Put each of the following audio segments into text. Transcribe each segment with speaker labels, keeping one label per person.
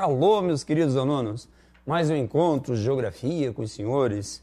Speaker 1: Alô, meus queridos alunos. Mais um encontro de geografia com os senhores.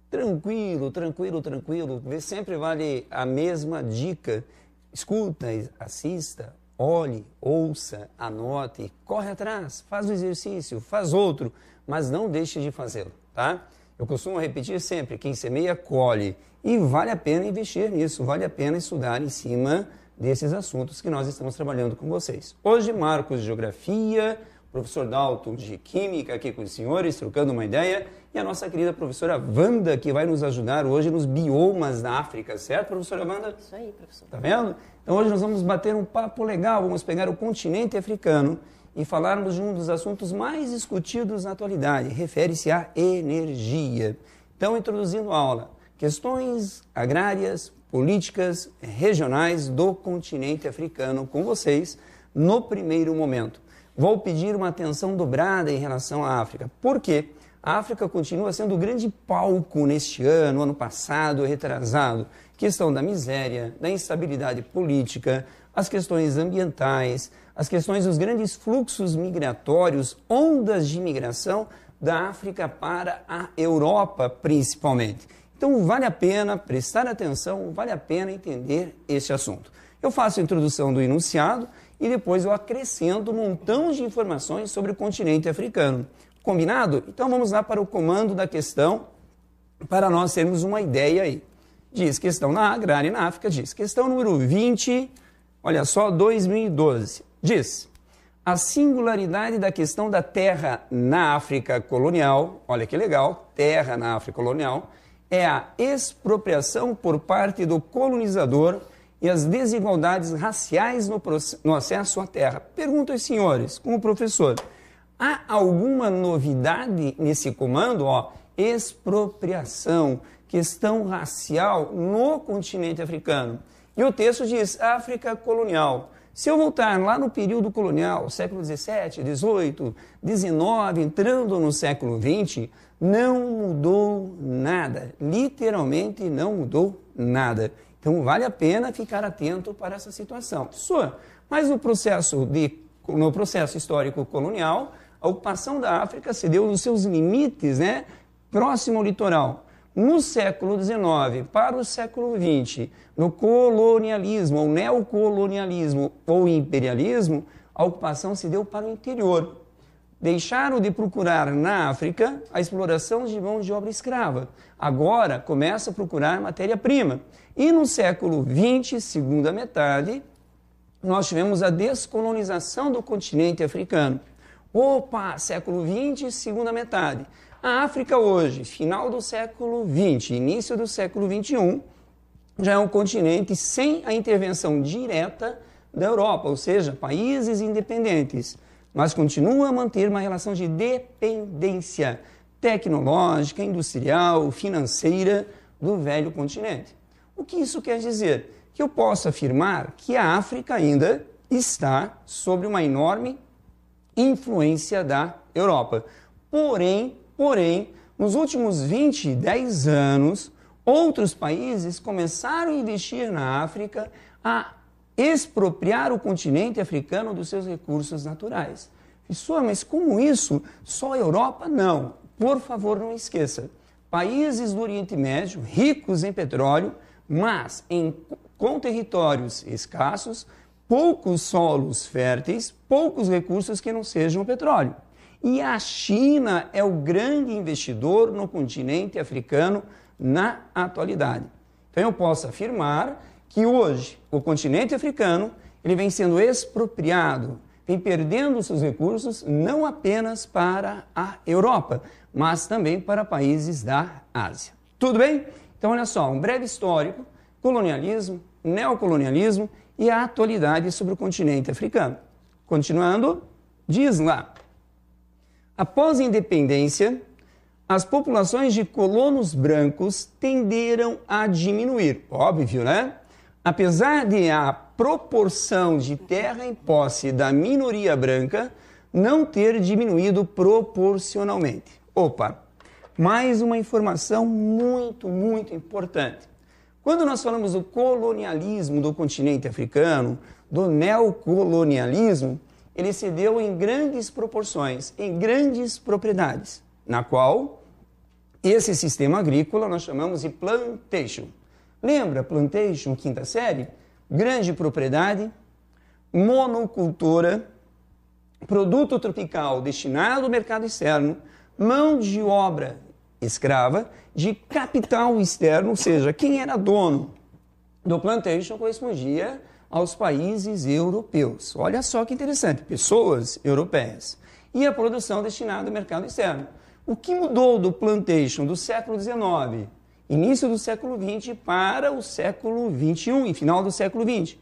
Speaker 1: Tranquilo, tranquilo, tranquilo. Sempre vale a mesma dica. Escuta, assista, olhe, ouça, anote, corre atrás, faz o exercício, faz outro, mas não deixe de fazê-lo, tá? Eu costumo repetir sempre, quem semeia, colhe. E vale a pena investir nisso, vale a pena estudar em cima desses assuntos que nós estamos trabalhando com vocês. Hoje, Marcos de Geografia, professor Dalton de Química aqui com os senhores, trocando uma ideia, e a nossa querida professora Wanda, que vai nos ajudar hoje nos biomas da África, certo, professora Wanda?
Speaker 2: Isso aí, professor.
Speaker 1: Tá vendo? Então hoje nós vamos bater um papo legal, vamos pegar o continente africano e falarmos de um dos assuntos mais discutidos na atualidade, refere-se à energia. Então, introduzindo a aula, questões agrárias, políticas, regionais do continente africano com vocês no primeiro momento. Vou pedir uma atenção dobrada em relação à África. Por quê? A África continua sendo o grande palco neste ano passado, retrasado. Questão da miséria, da instabilidade política, as questões ambientais, as questões dos grandes fluxos migratórios, ondas de imigração da África para a Europa, principalmente. Então, vale a pena prestar atenção, vale a pena entender este assunto. Eu faço a introdução do enunciado e depois eu acrescento um montão de informações sobre o continente africano. Combinado? Então vamos lá para o comando da questão, para nós termos uma ideia aí. Diz questão na agrária e na África, diz questão número 20, olha só, 2012. Diz, a singularidade da questão da terra na África colonial, olha que legal, terra na África colonial, é a expropriação por parte do colonizador e as desigualdades raciais no acesso à terra. Pergunto aos senhores, como professor, há alguma novidade nesse comando? Expropriação, questão racial no continente africano. E o texto diz África colonial. Se eu voltar lá no período colonial, século XVII, XVIII, XIX, entrando no século XX, não mudou nada. Literalmente não mudou nada. Então, vale a pena ficar atento para essa situação. Mas no processo histórico colonial, a ocupação da África se deu nos seus limites, próximo ao litoral. No século XIX para o século XX, no colonialismo, ou neocolonialismo ou imperialismo, a ocupação se deu para o interior. Deixaram de procurar na África a exploração de mão de obra escrava. Agora começa a procurar matéria-prima. E no século XX, segunda metade, nós tivemos a descolonização do continente africano. Século XX, segunda metade. A África hoje, final do século XX, início do século XXI, já é um continente sem a intervenção direta da Europa, ou seja, países independentes, mas continua a manter uma relação de dependência tecnológica, industrial, financeira do velho continente. O que isso quer dizer? Que eu posso afirmar que a África ainda está sob uma enorme influência da Europa. Porém, nos últimos 10 anos, outros países começaram a investir na África, a expropriar o continente africano dos seus recursos naturais. Mas como isso? Só a Europa? Não. Por favor, não esqueça. Países do Oriente Médio, ricos em petróleo, mas com territórios escassos, poucos solos férteis, poucos recursos que não sejam o petróleo. E a China é o grande investidor no continente africano na atualidade. Então eu posso afirmar que hoje o continente africano ele vem sendo expropriado, vem perdendo seus recursos não apenas para a Europa, mas também para países da Ásia. Tudo bem? Então olha só, um breve histórico, colonialismo, neocolonialismo e a atualidade sobre o continente africano. Continuando, diz lá, após a independência, as populações de colonos brancos tenderam a diminuir. Óbvio, né? Apesar de a proporção de terra em posse da minoria branca não ter diminuído proporcionalmente. Mais uma informação muito, muito importante. Quando nós falamos do colonialismo do continente africano, do neocolonialismo, ele se deu em grandes proporções, em grandes propriedades, na qual esse sistema agrícola nós chamamos de plantation. Lembra plantation, quinta série? Grande propriedade, monocultura, produto tropical destinado ao mercado externo, mão de obra escrava, de capital externo, ou seja, quem era dono do plantation correspondia aos países europeus. Olha só que interessante, pessoas europeias. E a produção destinada ao mercado externo. O que mudou do plantation do século XIX, início do século XX, para o século XXI, e final do século XX?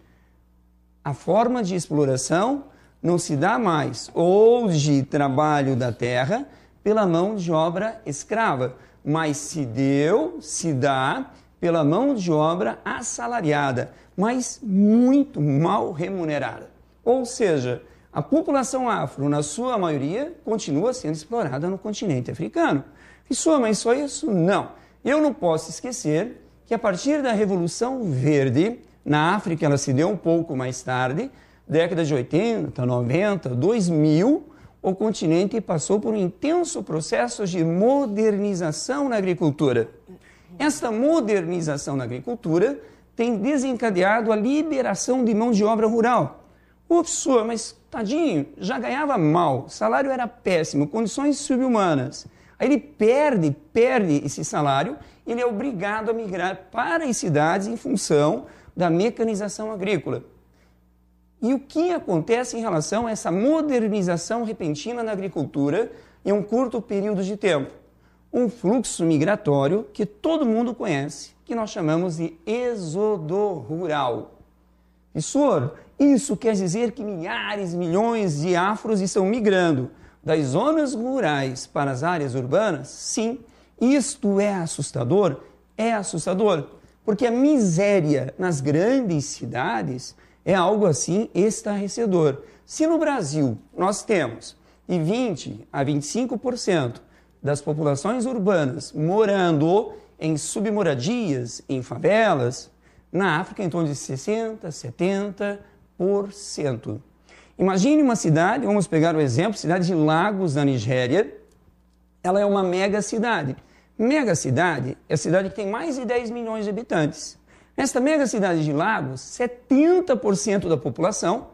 Speaker 1: A forma de exploração não se dá mais hoje trabalho da terra pela mão de obra escrava, mas se dá pela mão de obra assalariada, mas muito mal remunerada. Ou seja, a população afro, na sua maioria, continua sendo explorada no continente africano. Professor, mas só isso? Não. Eu não posso esquecer que a partir da Revolução Verde, na África ela se deu um pouco mais tarde, década de 80, 90, 2000, o continente passou por um intenso processo de modernização na agricultura. Esta modernização na agricultura tem desencadeado a liberação de mão de obra rural. Ô, professor, mas tadinho, já ganhava mal, salário era péssimo, condições subhumanas. Aí ele perde esse salário e ele é obrigado a migrar para as cidades em função da mecanização agrícola. E o que acontece em relação a essa modernização repentina na agricultura em um curto período de tempo? Um fluxo migratório que todo mundo conhece, que nós chamamos de êxodo rural. Professor, isso quer dizer que milhares, milhões de afros estão migrando das zonas rurais para as áreas urbanas? Sim, isto é assustador? É assustador, porque a miséria nas grandes cidades é algo assim estarrecedor. Se no Brasil nós temos de 20% a 25% das populações urbanas morando em submoradias, em favelas, na África em torno de 60%, 70%. Imagine uma cidade, vamos pegar o exemplo, cidade de Lagos, na Nigéria. Ela é uma mega cidade. Mega cidade é a cidade que tem mais de 10 milhões de habitantes. Nesta mega cidade de Lagos, 70% da população,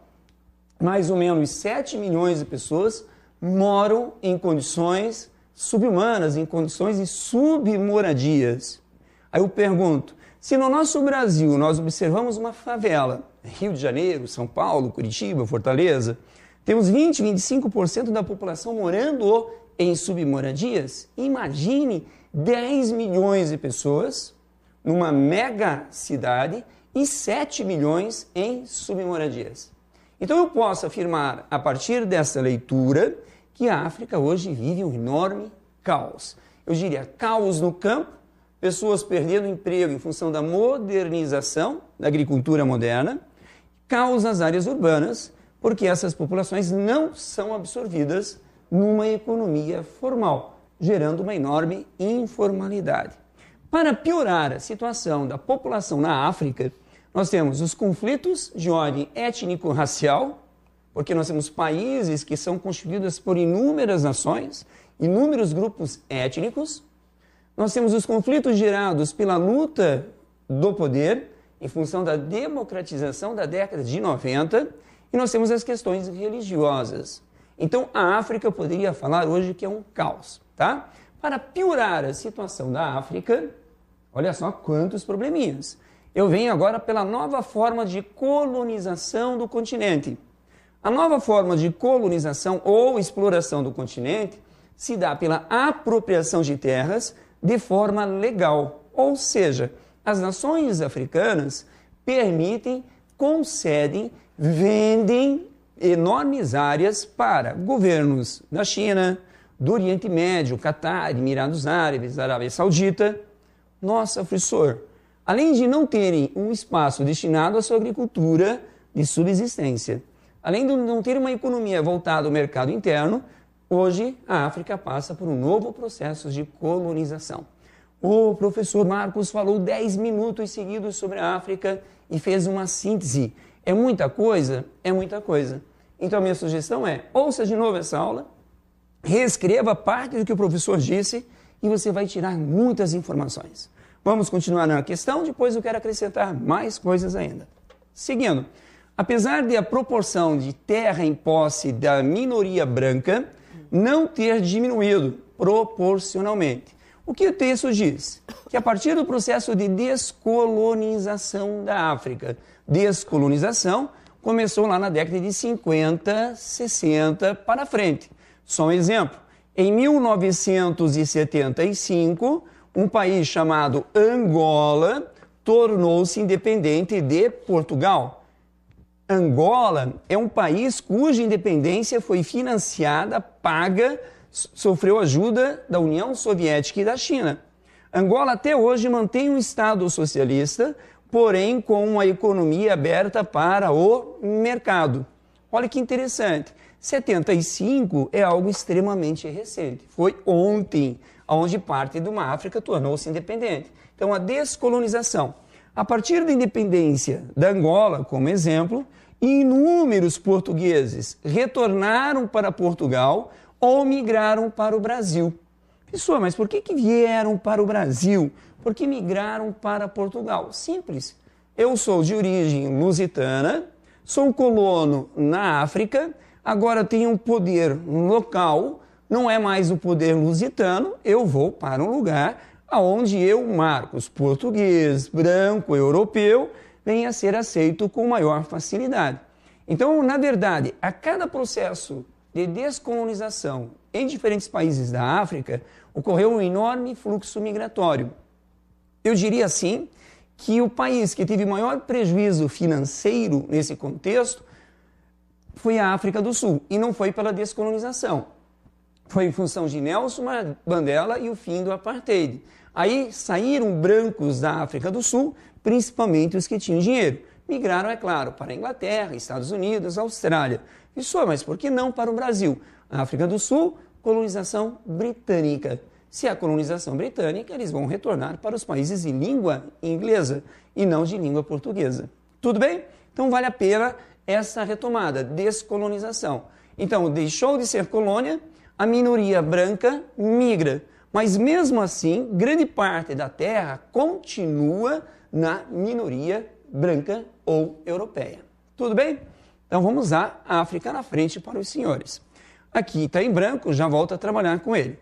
Speaker 1: mais ou menos 7 milhões de pessoas, moram em condições subhumanas, em condições de submoradias. Aí eu pergunto, se no nosso Brasil nós observamos uma favela, Rio de Janeiro, São Paulo, Curitiba, Fortaleza, temos 20, 25% da população morando em submoradias, imagine 10 milhões de pessoas numa mega cidade e 7 milhões em submoradias. Então eu posso afirmar, a partir dessa leitura, que a África hoje vive um enorme caos. Eu diria caos no campo, pessoas perdendo emprego em função da modernização da agricultura moderna, caos nas áreas urbanas, porque essas populações não são absorvidas numa economia formal, gerando uma enorme informalidade. Para piorar a situação da população na África, nós temos os conflitos de ordem étnico-racial, porque nós temos países que são constituídos por inúmeras nações, inúmeros grupos étnicos. Nós temos os conflitos gerados pela luta do poder, em função da democratização da década de 90, e nós temos as questões religiosas. Então, a África poderia falar hoje que é um caos, tá? Para piorar a situação da África, olha só quantos probleminhas. Eu venho agora pela nova forma de colonização do continente. A nova forma de colonização ou exploração do continente se dá pela apropriação de terras de forma legal, ou seja, as nações africanas permitem, concedem, vendem enormes áreas para governos da China, do Oriente Médio, Catar, Emirados Árabes, Arábia Saudita. Nossa, professor, além de não terem um espaço destinado à sua agricultura de subsistência, além de não ter uma economia voltada ao mercado interno, hoje a África passa por um novo processo de colonização. O professor Marcos falou 10 minutos seguidos sobre a África e fez uma síntese. É muita coisa? É muita coisa. Então, minha sugestão é, ouça de novo essa aula, reescreva parte do que o professor disse e você vai tirar muitas informações. Vamos continuar na questão, depois eu quero acrescentar mais coisas ainda. Seguindo, apesar de a proporção de terra em posse da minoria branca não ter diminuído proporcionalmente, o que o texto diz? Que a partir do processo de descolonização da África, descolonização começou lá na década de 50, 60 para frente. Só um exemplo, em 1975, um país chamado Angola tornou-se independente de Portugal. Angola é um país cuja independência foi financiada, paga, sofreu ajuda da União Soviética e da China. Angola até hoje mantém um Estado socialista, porém com uma economia aberta para o mercado. Olha que interessante, 75 é algo extremamente recente, foi ontem, onde parte de uma África tornou-se independente. Então a descolonização. A partir da independência da Angola, como exemplo, inúmeros portugueses retornaram para Portugal ou migraram para o Brasil. Pessoal, mas por que vieram para o Brasil? Por que migraram para Portugal? Simples. Eu sou de origem lusitana, sou colono na África, agora tenho um poder local, não é mais o poder lusitano, eu vou para um lugar onde eu, Marcos, português, branco, europeu, venha a ser aceito com maior facilidade. Então, na verdade, a cada processo de descolonização em diferentes países da África, ocorreu um enorme fluxo migratório. Eu diria assim que o país que teve maior prejuízo financeiro nesse contexto foi a África do Sul, e não foi pela descolonização. Foi em função de Nelson Mandela e o fim do apartheid. Aí saíram brancos da África do Sul, principalmente os que tinham dinheiro. Migraram, é claro, para a Inglaterra, Estados Unidos, Austrália. Isso, mas por que não para o Brasil? A África do Sul, colonização britânica. Se é a colonização britânica, eles vão retornar para os países de língua inglesa e não de língua portuguesa. Tudo bem? Então vale a pena essa retomada, descolonização. Então, deixou de ser colônia, a minoria branca migra. Mas mesmo assim, grande parte da terra continua na minoria branca ou europeia. Tudo bem? Então vamos usar a África na frente para os senhores. Aqui está em branco, já volto a trabalhar com ele.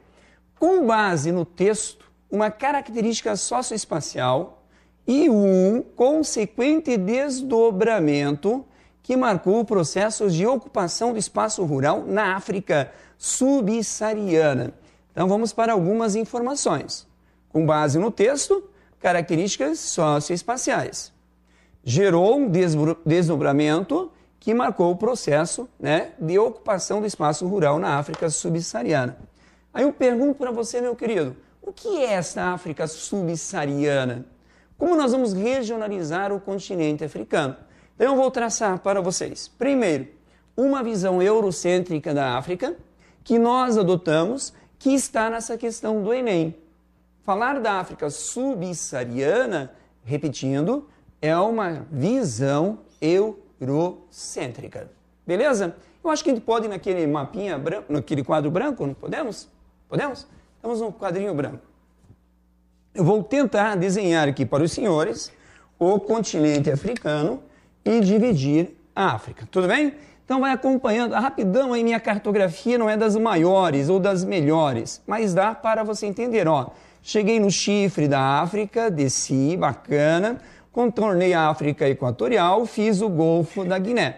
Speaker 1: Com base no texto, uma característica socioespacial e um consequente desdobramento que marcou o processo de ocupação do espaço rural na África subsaariana. Então vamos para algumas informações. Com base no texto, características socioespaciais. Gerou um desdobramento que marcou o processo, de ocupação do espaço rural na África subsaariana. Aí eu pergunto para você, meu querido, o que é essa África subsaariana? Como nós vamos regionalizar o continente africano? Então eu vou traçar para vocês, primeiro, uma visão eurocêntrica da África, que nós adotamos, que está nessa questão do Enem. Falar da África subsaariana, repetindo, é uma visão eurocêntrica. Beleza? Eu acho que a gente pode ir naquele mapinha branco, naquele quadro branco, não podemos? Podemos? Estamos no quadrinho branco. Eu vou tentar desenhar aqui para os senhores o continente africano e dividir a África. Tudo bem? Então vai acompanhando. Rapidão aí, minha cartografia não é das maiores ou das melhores, mas dá para você entender. Ó, cheguei no chifre da África, desci, bacana, contornei a África Equatorial, fiz o Golfo da Guiné.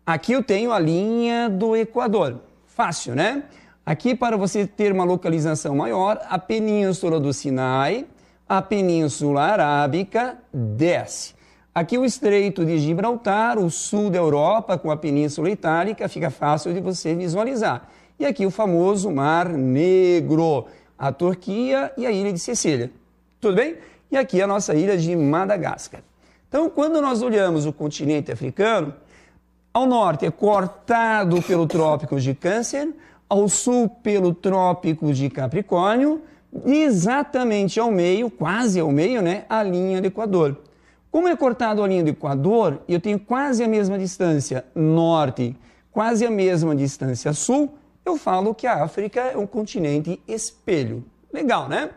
Speaker 1: Aqui eu tenho a linha do Equador. Fácil, né? Aqui, para você ter uma localização maior, a Península do Sinai, a Península Arábica desce. Aqui o Estreito de Gibraltar, o sul da Europa, com a Península Itálica, fica fácil de você visualizar. E aqui o famoso Mar Negro, a Turquia e a Ilha de Sicília. Tudo bem? E aqui a nossa ilha de Madagascar. Então, quando nós olhamos o continente africano, ao norte é cortado pelo Trópico de Câncer, ao sul pelo Trópico de Capricórnio, exatamente ao meio, quase ao meio, a linha do Equador. Como é cortado a linha do Equador, eu tenho quase a mesma distância norte quase a mesma distância a sul, eu falo que a África é um continente espelho. Legal, né?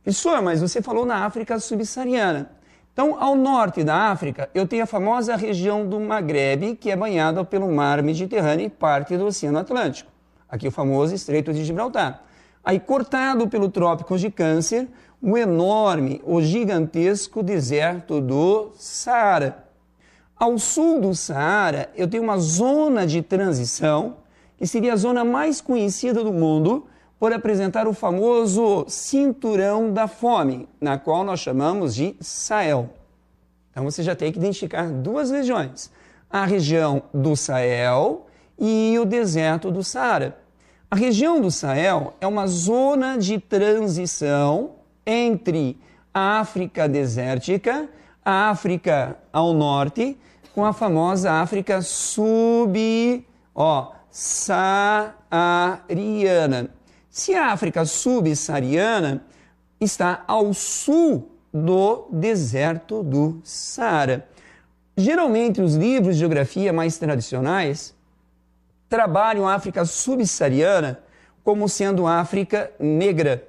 Speaker 1: Professor, mas você falou na África subsaariana. Então, ao norte da África, eu tenho a famosa região do Maghreb, que é banhada pelo mar Mediterrâneo e parte do Oceano Atlântico. Aqui o famoso Estreito de Gibraltar. Aí, cortado pelo Trópico de Câncer, o enorme, o gigantesco deserto do Saara. Ao sul do Saara, eu tenho uma zona de transição, que seria a zona mais conhecida do mundo, por apresentar o famoso cinturão da fome, na qual nós chamamos de Sahel. Então você já tem que identificar duas regiões, a região do Sahel e o deserto do Saara. A região do Sahel é uma zona de transição entre a África desértica, a África ao norte, com a famosa África subsaariana. Se a África subsaariana está ao sul do deserto do Saara. Geralmente, os livros de geografia mais tradicionais trabalham a África subsaariana como sendo África negra.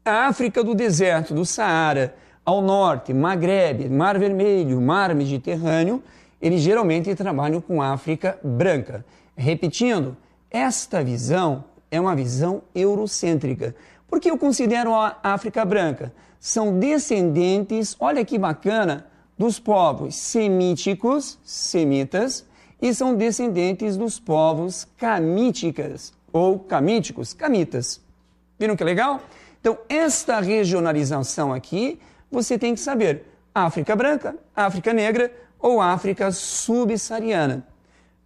Speaker 1: A África do deserto do Saara, ao norte, Maghreb, Mar Vermelho, Mar Mediterrâneo, eles geralmente trabalham com África branca. Repetindo, esta visão é uma visão eurocêntrica. Por que eu considero a África branca? São descendentes, olha que bacana, dos povos semíticos, semitas, e são descendentes dos povos camíticas, ou camíticos, camitas. Viram que legal? Então, esta regionalização aqui, você tem que saber África branca, África negra ou África subsaariana.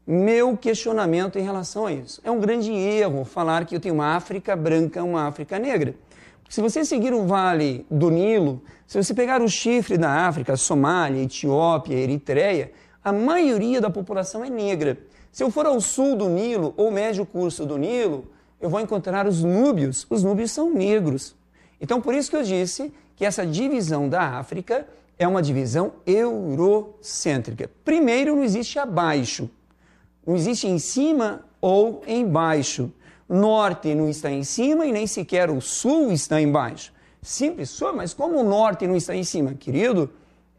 Speaker 1: Meu questionamento em relação a isso. É um grande erro falar que eu tenho uma África branca, uma África negra. Se você seguir o Vale do Nilo, se você pegar o chifre da África, Somália, Etiópia, Eritreia, a maioria da população é negra. Se eu for ao sul do Nilo ou médio curso do Nilo, eu vou encontrar os núbios. Os núbios são negros. Então, por isso que eu disse que essa divisão da África é uma divisão eurocêntrica. Primeiro, não existe abaixo. Não existe em cima ou embaixo. Norte não está em cima e nem sequer o sul está embaixo. Simples, só, mas como o norte não está em cima? Querido,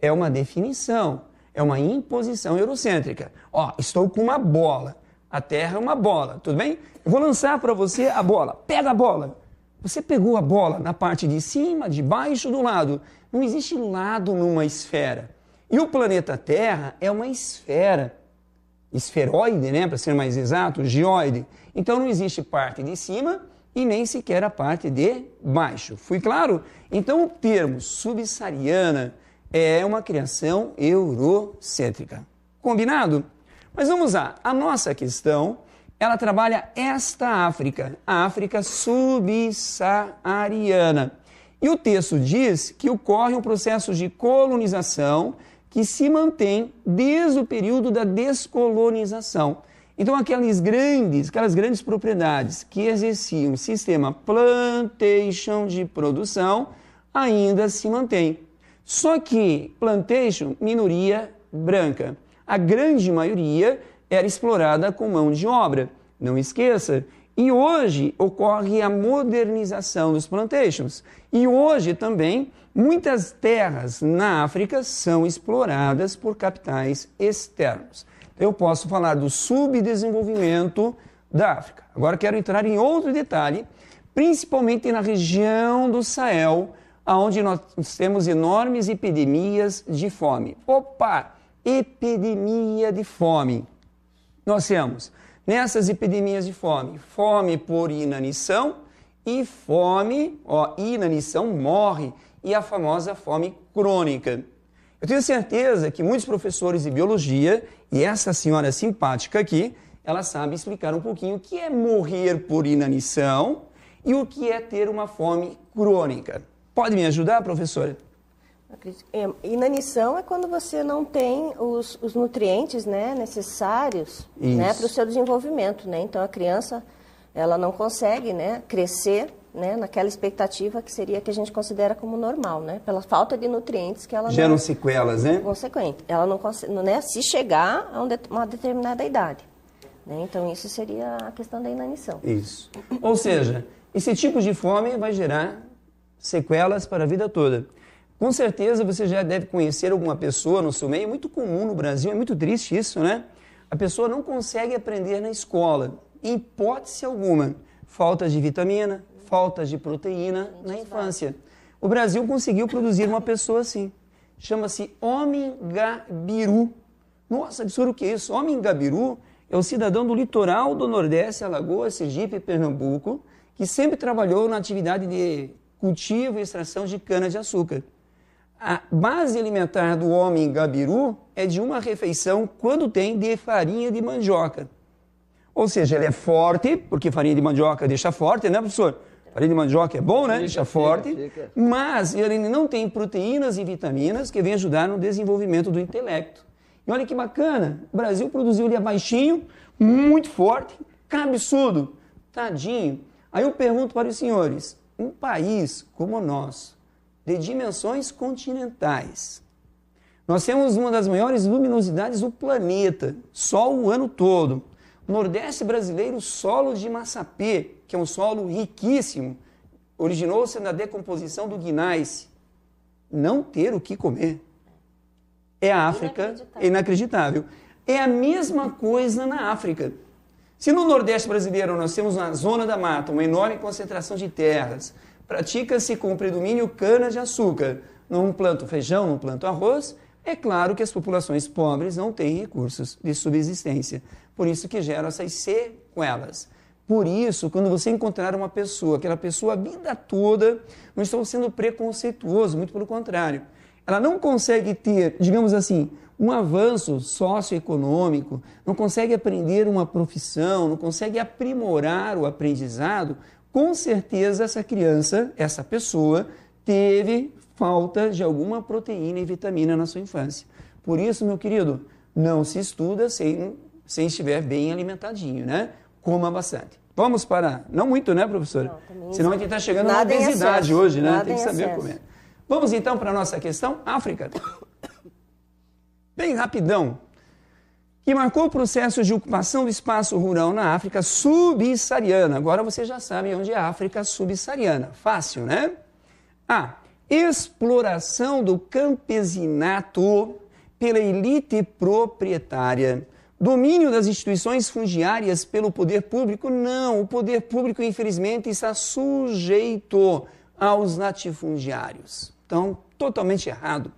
Speaker 1: é uma definição, é uma imposição eurocêntrica. Ó, estou com uma bola, a Terra é uma bola, tudo bem? Eu vou lançar para você a bola, pega a bola. Você pegou a bola na parte de cima, de baixo, do lado. Não existe lado numa esfera. E o planeta Terra é uma esfera. Esferoide, né, para ser mais exato, geoide. Então não existe parte de cima e nem sequer a parte de baixo. Fui claro? Então o termo subsaariana é uma criação eurocêntrica. Combinado? Mas vamos lá. A nossa questão, ela trabalha esta África, a África subsaariana. E o texto diz que ocorre um processo de colonização que se mantém desde o período da descolonização. Então, aquelas grandes propriedades que exerciam o sistema plantation de produção ainda se mantêm. Só que plantation, minoria branca. A grande maioria era explorada com mão de obra. Não esqueça. E hoje ocorre a modernização dos plantations. E hoje também muitas terras na África são exploradas por capitais externos. Eu posso falar do subdesenvolvimento da África. Agora quero entrar em outro detalhe, principalmente na região do Sahel, onde nós temos enormes epidemias de fome. Opa! Epidemia de fome. Nós temos nessas epidemias de fome, fome por inanição e fome, inanição morre, e a famosa fome crônica. Eu tenho certeza que muitos professores de biologia, e essa senhora simpática aqui, ela sabe explicar um pouquinho o que é morrer por inanição e o que é ter uma fome crônica. Pode me ajudar, professora?
Speaker 2: Inanição é quando você não tem os nutrientes, né, necessários, né, para o seu desenvolvimento, né? Então a criança ela não consegue, né, crescer, né, naquela expectativa que seria que a gente considera como normal, né, pela falta de nutrientes que ela
Speaker 1: geram sequelas, né?
Speaker 2: Consequente. Ela não consegue, né, se chegar a uma determinada idade. né? Então, isso seria a questão da inanição.
Speaker 1: Isso. Ou seja, esse tipo de fome vai gerar sequelas para a vida toda. Com certeza você já deve conhecer alguma pessoa no seu meio, é muito comum no Brasil, é muito triste isso, né? A pessoa não consegue aprender na escola, em hipótese alguma. Falta de vitamina, falta de proteína na infância. O Brasil conseguiu produzir uma pessoa assim. Chama-se Homem Gabiru. Nossa, absurdo o que é isso? Homem Gabiru é o cidadão do litoral do Nordeste, Alagoas, Sergipe e Pernambuco, que sempre trabalhou na atividade de cultivo e extração de cana-de-açúcar. A base alimentar do homem gabiru é de uma refeição, quando tem, de farinha de mandioca. Ou seja, ele é forte, porque farinha de mandioca deixa forte, né, professor? Farinha de mandioca é bom, né? Deixa forte. Mas ele não tem proteínas e vitaminas que vêm ajudar no desenvolvimento do intelecto. E olha que bacana, o Brasil produziu ele baixinho, muito forte, cabeçudo, tadinho. Aí eu pergunto para os senhores, um país como o nosso, de dimensões continentais, nós temos uma das maiores luminosidades do planeta, sol o ano todo. Nordeste brasileiro, solo de Massapê, que é um solo riquíssimo, originou-se na decomposição do gneiss. Não ter o que comer. É a África, inacreditável. É a mesma coisa na África. Se no Nordeste brasileiro nós temos na zona da mata uma enorme concentração de terras, pratica-se com predomínio cana-de-açúcar, não plantam feijão, não plantam arroz, é claro que as populações pobres não têm recursos de subsistência. Por isso que geram essas sequelas. Por isso, quando você encontrar uma pessoa, aquela pessoa a vida toda, não estou sendo preconceituoso, muito pelo contrário. Ela não consegue ter, digamos assim, um avanço socioeconômico, não consegue aprender uma profissão, não consegue aprimorar o aprendizado, com certeza essa criança, essa pessoa, teve falta de alguma proteína e vitamina na sua infância. Por isso, meu querido, não se estuda sem estiver bem alimentadinho, né? Coma bastante. Vamos para... Não muito, né, professora? Não, senão a gente está chegando na obesidade hoje, né? Tem que saber comer. Vamos então para a nossa questão, África. Bem rapidão. Que marcou o processo de ocupação do espaço rural na África subsaariana. Agora você já sabe onde é a África subsaariana. Fácil, né? A. Exploração do campesinato pela elite proprietária. Domínio das instituições fundiárias pelo poder público? Não, o poder público, infelizmente, está sujeito aos latifundiários. Então, totalmente errado.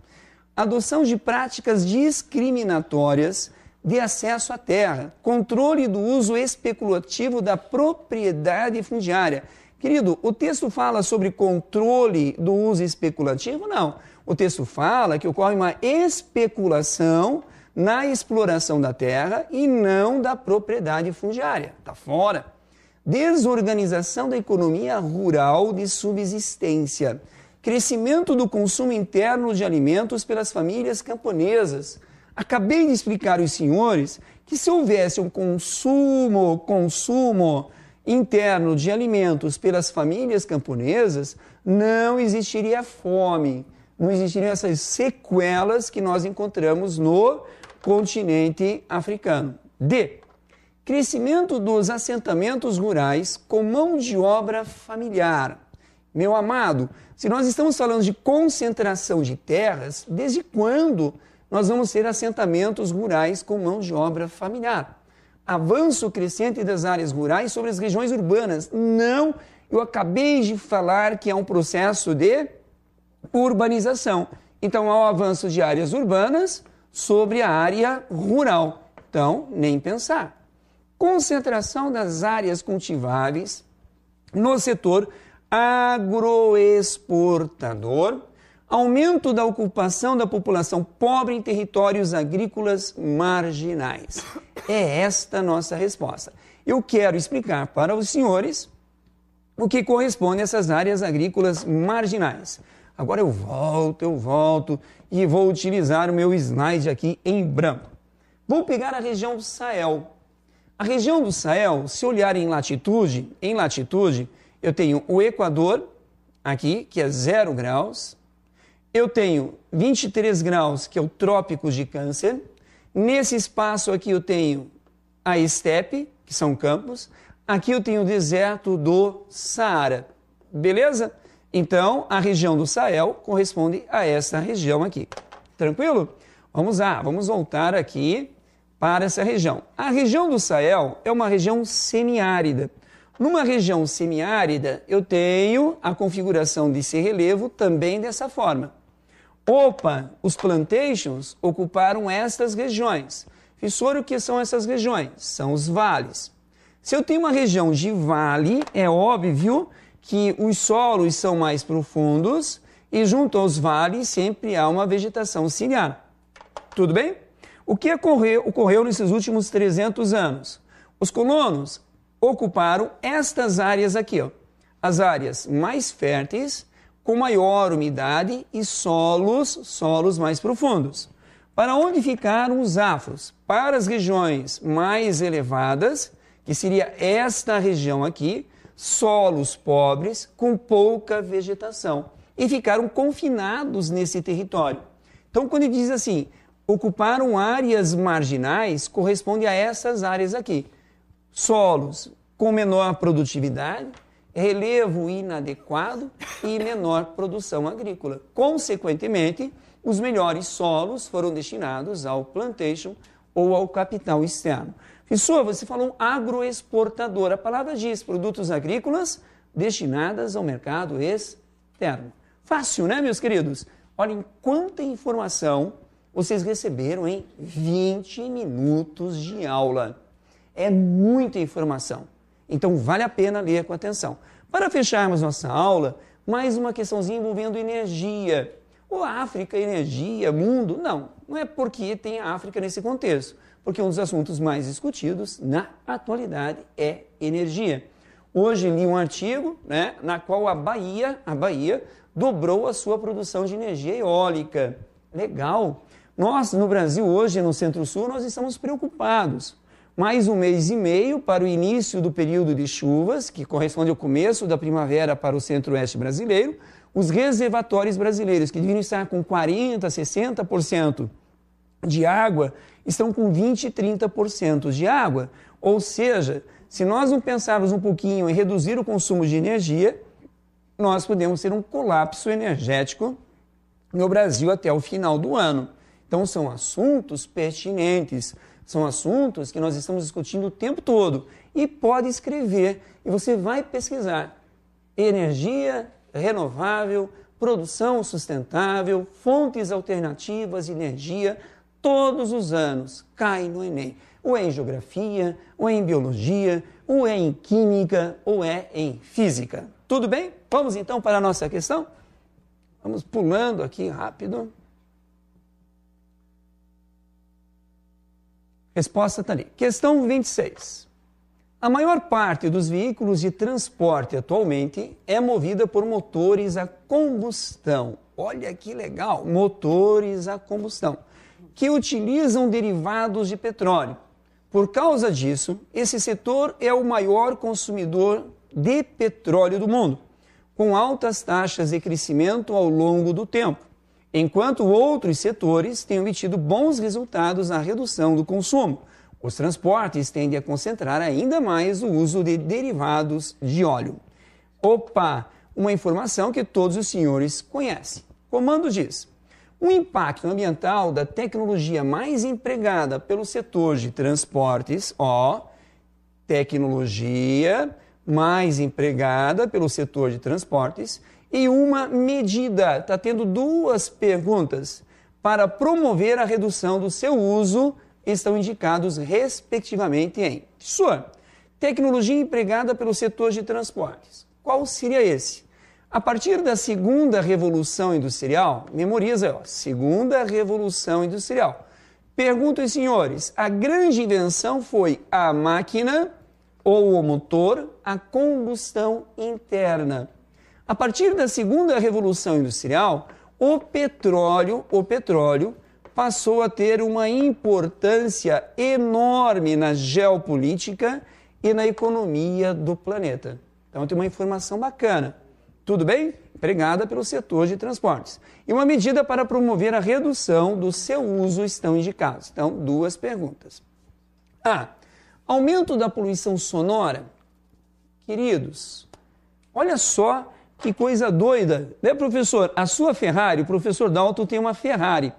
Speaker 1: Adoção de práticas discriminatórias de acesso à terra. Controle do uso especulativo da propriedade fundiária. Querido, o texto fala sobre controle do uso especulativo? Não. O texto fala que ocorre uma especulação na exploração da terra e não da propriedade fundiária. Está fora. Desorganização da economia rural de subsistência. Crescimento do consumo interno de alimentos pelas famílias camponesas. Acabei de explicar aos senhores que se houvesse um consumo interno de alimentos pelas famílias camponesas, não existiria fome, não existiriam essas sequelas que nós encontramos no continente africano. D. Crescimento dos assentamentos rurais com mão de obra familiar. Meu amado, se nós estamos falando de concentração de terras, desde quando nós vamos ter assentamentos rurais com mão de obra familiar? Avanço crescente das áreas rurais sobre as regiões urbanas. Não, eu acabei de falar que é um processo de urbanização. Então, há o avanço de áreas urbanas sobre a área rural. Então, nem pensar. Concentração das áreas cultiváveis no setor agroexportador, aumento da ocupação da população pobre em territórios agrícolas marginais. É esta a nossa resposta. Eu quero explicar para os senhores o que corresponde a essas áreas agrícolas marginais. Agora eu volto e vou utilizar o meu slide aqui em branco. Vou pegar a região do Sahel. A região do Sahel, se olhar em latitude, eu tenho o Equador, aqui, que é 0 graus. Eu tenho 23 graus, que é o Trópico de Câncer. Nesse espaço aqui eu tenho a estepe, que são campos. Aqui eu tenho o deserto do Saara. Beleza? Então, a região do Sahel corresponde a essa região aqui. Tranquilo? Vamos lá, vamos voltar aqui para essa região. A região do Sahel é uma região semiárida. Numa região semiárida, eu tenho a configuração desse relevo também dessa forma. Opa, os plantations ocuparam estas regiões. Professor, o que são essas regiões? São os vales. Se eu tenho uma região de vale, é óbvio que os solos são mais profundos e junto aos vales sempre há uma vegetação ciliar. Tudo bem? O que ocorreu nesses últimos 300 anos? Os colonos ocuparam estas áreas aqui, ó, as áreas mais férteis, com maior umidade e solos mais profundos. Para onde ficaram os afros? Para as regiões mais elevadas, que seria esta região aqui, solos pobres com pouca vegetação, e ficaram confinados nesse território. Então, quando ele diz assim, ocuparam áreas marginais, corresponde a essas áreas aqui. Solos com menor produtividade, relevo inadequado e menor produção agrícola. Consequentemente, os melhores solos foram destinados ao plantation ou ao capital externo. Professor, você falou um agroexportador. A palavra diz produtos agrícolas destinadas ao mercado externo. Fácil, né, meus queridos? Olhem quanta informação vocês receberam em 20 minutos de aula. É muita informação. Então, vale a pena ler com atenção. Para fecharmos nossa aula, mais uma questãozinha envolvendo energia. Ou África, energia, mundo? Não é porque tem a África nesse contexto. Porque um dos assuntos mais discutidos na atualidade é energia. Hoje li um artigo, né, na qual a Bahia dobrou a sua produção de energia eólica. Legal! Nós, no Brasil, hoje, no Centro-Sul, nós estamos preocupados. Mais um mês e meio para o início do período de chuvas, que corresponde ao começo da primavera para o centro-oeste brasileiro, os reservatórios brasileiros, que deveriam estar com 40%, 60% de água, estão com 20% e 30% de água. Ou seja, se nós não pensarmos um pouquinho em reduzir o consumo de energia, nós podemos ter um colapso energético no Brasil até o final do ano. Então, são assuntos pertinentes, são assuntos que nós estamos discutindo o tempo todo. E pode escrever, e você vai pesquisar. Energia renovável, produção sustentável, fontes alternativas de energia, todos os anos cai no Enem. Ou é em geografia, ou é em biologia, ou é em química, ou é em física. Tudo bem? Vamos então para a nossa questão? Vamos pulando aqui rápido. Resposta está ali. Questão 26. A maior parte dos veículos de transporte atualmente é movida por motores a combustão. Olha que legal, motores a combustão, que utilizam derivados de petróleo. Por causa disso, esse setor é o maior consumidor de petróleo do mundo, com altas taxas de crescimento ao longo do tempo, enquanto outros setores têm obtido bons resultados na redução do consumo. Os transportes tendem a concentrar ainda mais o uso de derivados de óleo. Opa! Uma informação que todos os senhores conhecem. Comando diz: o impacto ambiental da tecnologia mais empregada pelo setor de transportes, tecnologia mais empregada pelo setor de transportes, e uma medida, está tendo duas perguntas, para promover a redução do seu uso, estão indicados respectivamente em tecnologia empregada pelo setor de transportes. Qual seria esse? A partir da segunda revolução industrial, memoriza, segunda revolução industrial. Pergunto aos senhores, a grande invenção foi a máquina ou o motor a combustão interna. A partir da segunda revolução industrial, o petróleo passou a ter uma importância enorme na geopolítica e na economia do planeta. Então tem uma informação bacana. Tudo bem? Empregada pelo setor de transportes. E uma medida para promover a redução do seu uso estão indicados. Então, duas perguntas. Aumento da poluição sonora. Queridos, olha só que coisa doida, né, professor? A sua Ferrari, o professor Dalton tem uma Ferrari.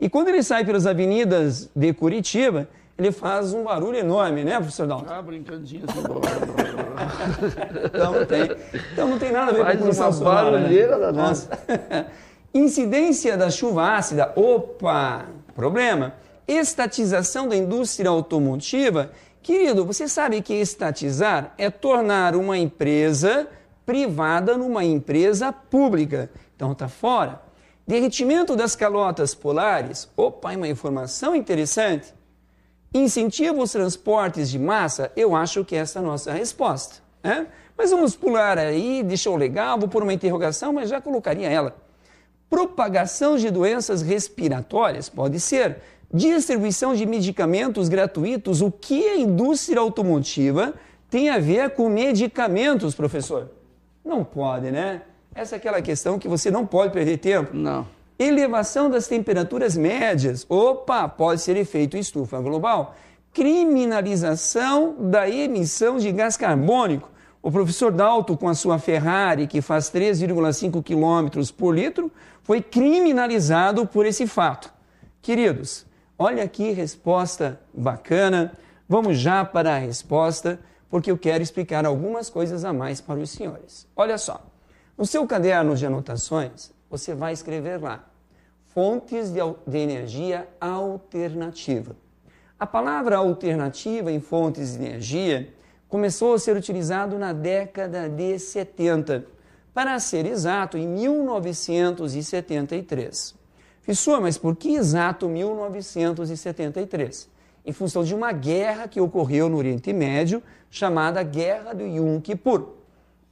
Speaker 1: E quando ele sai pelas avenidas de Curitiba, ele faz um barulho enorme, né, professor Dalton?
Speaker 3: Ah, brincandinho assim.
Speaker 1: Então não tem nada a ver com poluição sonora.
Speaker 3: Faz uma barulheira da
Speaker 1: nossa. Incidência da chuva ácida. Opa, problema. Estatização da indústria automotiva. Querido, você sabe que estatizar é tornar uma empresa privada numa empresa pública. Então está fora. Derretimento das calotas polares. Opa, uma informação interessante. Incentivo os transportes de massa. Eu acho que essa é a nossa resposta, né? Mas vamos pular aí, deixou legal, vou pôr uma interrogação, mas já colocaria ela. Propagação de doenças respiratórias, pode ser. Distribuição de medicamentos gratuitos. O que a indústria automotiva tem a ver com medicamentos, professor? Não pode, né? Essa é aquela questão que você não pode perder tempo.
Speaker 3: Não.
Speaker 1: Elevação das temperaturas médias. Opa, pode ser efeito estufa global. Criminalização da emissão de gás carbônico. O professor Dalton, com a sua Ferrari, que faz 3,5 km por litro, foi criminalizado por esse fato. Queridos, olha aqui, resposta bacana. Vamos já para a resposta, porque eu quero explicar algumas coisas a mais para os senhores. Olha só, no seu caderno de anotações, você vai escrever lá, fontes de energia alternativa. A palavra alternativa em fontes de energia começou a ser utilizado na década de 70, para ser exato, em 1973. Professor, mas por que exato 1973? Em função de uma guerra que ocorreu no Oriente Médio, chamada Guerra do Yom Kippur.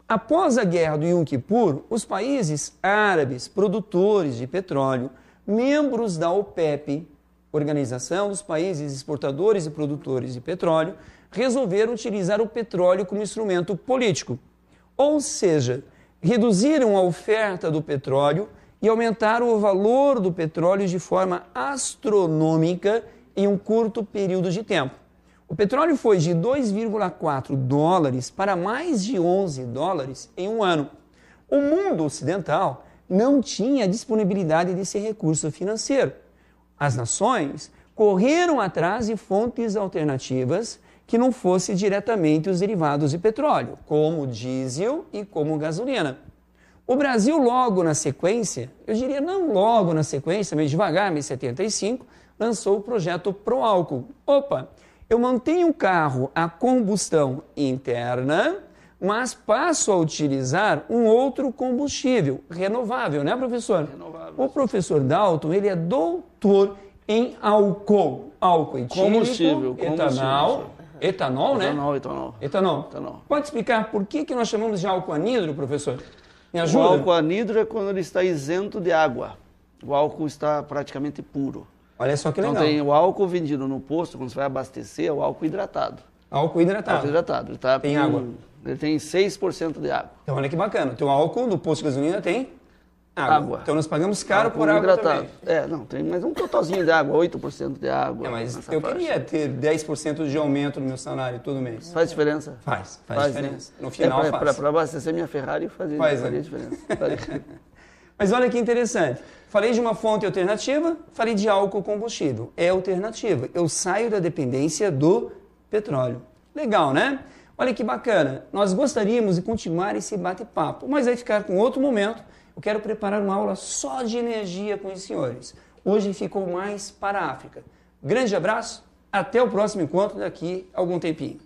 Speaker 1: Após a Guerra do Yom Kippur, os países árabes produtores de petróleo, membros da OPEP, Organização dos Países Exportadores e Produtores de Petróleo, resolveram utilizar o petróleo como instrumento político. Ou seja, reduziram a oferta do petróleo e aumentaram o valor do petróleo de forma astronômica em um curto período de tempo. O petróleo foi de 2,4 dólares para mais de 11 dólares em um ano. O mundo ocidental não tinha disponibilidade desse recurso financeiro. As nações correram atrás de fontes alternativas que não fossem diretamente os derivados de petróleo, como diesel e como gasolina. O Brasil, logo na sequência, eu diria não logo na sequência, meio devagar, em 75, lançou o projeto Proálcool. Opa, eu mantenho um carro a combustão interna, mas passo a utilizar um outro combustível, renovável, né, professor?
Speaker 3: Renovável.
Speaker 1: O professor Dalton, ele é doutor em álcool. Álcool etílico,
Speaker 3: Combustível.
Speaker 1: Etanol, né?
Speaker 3: Etanol.
Speaker 1: Pode explicar por que nós chamamos de álcool anidro, professor? Me
Speaker 3: O
Speaker 1: ajuda?
Speaker 3: álcool anidro é quando ele está isento de água. O álcool está praticamente puro.
Speaker 1: Olha só que legal.
Speaker 3: Então tem o álcool vendido no posto, quando você vai abastecer, é o álcool hidratado.
Speaker 1: Álcool hidratado.
Speaker 3: Álcool hidratado. Ele tá
Speaker 1: Tem água.
Speaker 3: Ele tem 6% de água.
Speaker 1: Então olha que bacana. O teu álcool do posto de gasolina tem água. Então nós pagamos caro
Speaker 3: Álcool
Speaker 1: por água
Speaker 3: hidratado.
Speaker 1: também.
Speaker 3: Não, tem mais um totalzinho de água, 8% de água.
Speaker 1: Mas
Speaker 3: nessa
Speaker 1: eu
Speaker 3: faixa.
Speaker 1: queria ter 10% de aumento no meu salário todo mês.
Speaker 3: Faz diferença?
Speaker 1: Faz diferença.
Speaker 3: Né?
Speaker 1: No final faz.
Speaker 3: Para abastecer minha Ferrari faria diferença.
Speaker 1: Mas olha que interessante. Falei de uma fonte alternativa, falei de álcool combustível. É alternativa. Eu saio da dependência do petróleo. Legal, né? Olha que bacana. Nós gostaríamos de continuar esse bate-papo, mas vai ficar com outro momento. Eu quero preparar uma aula só de energia com os senhores. Hoje ficou mais para a África. Grande abraço, até o próximo encontro daqui a algum tempinho.